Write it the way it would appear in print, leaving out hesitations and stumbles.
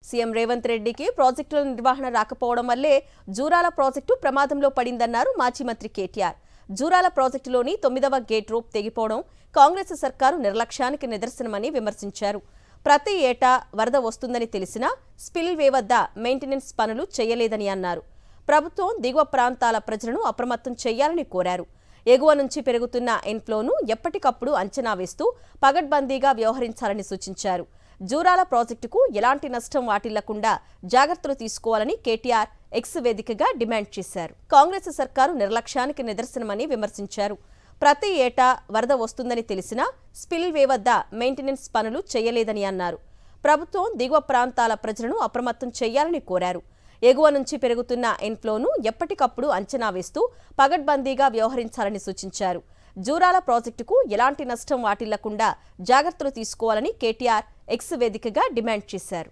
CM Revanth రెడ్డికి ప్రాజెక్టుల నిర్వహణ రాకపోవడం వల్లే జూరాల ప్రాజెక్టు ప్రమాదంలో పడిందన్నారు మాజీ మంత్రి కేటీఆర్. జూరాల ప్రాజెక్టులోని 9వ గేట్ రోప్ తెగిపోవడం కాంగ్రెస్ సర్కారు నిర్లక్ష్యానికి నిదర్శనమని విమర్శించారు. ప్రతి ఏటా వరద వస్తుందని తెలిసినా స్పిల్వే వద్ద మెయింటెనెన్స్ పనులు చేయలేదని అన్నారు. ప్రభుత్వం దిగువ ప్రాంతాల ప్రజలను అప్రమత్తం చేయాలని కోరారు. ఎగువ నుంచి పెరుగుతున్న ఇన్ఫ్లోను ఎప్పటికప్పుడు అంచనా వేస్తూ పగడ్బందీగా వ్యవహరించాలని సూచించారు. జూరాల ప్రాజెక్టుకు ఎలాంటి నష్టం వాటిల్లకుండా జాగ్రత్తలు తీసుకోవాలని కేటీఆర్ ఎక్స్ వేదికగా డిమాండ్ చేశారు. కాంగ్రెస్ సర్కారు నిర్లక్ష్యానికి నిదర్శనమని విమర్శించారు. ప్రతి ఏటా వరద వస్తుందని తెలిసినా స్పిల్వే వద్ద మెయింటెనెన్స్ పనులు చేయలేదని అన్నారు. ప్రభుత్వం దిగువ ప్రాంతాల ప్రజలను అప్రమత్తం చేయాలని కోరారు. ఎగువ నుంచి పెరుగుతున్న ఇన్ఫ్లోను ఎప్పటికప్పుడు అంచనా వేస్తూ పగడ్బందీగా వ్యవహరించాలని సూచించారు. జూరాల ప్రాజెక్టుకు ఎలాంటి నష్టం వాటిల్లకుండా జాగ్రత్తలు తీసుకోవాలని కేటీఆర్ ఎక్స్ వేదికగా డిమాండ్ చేశారు.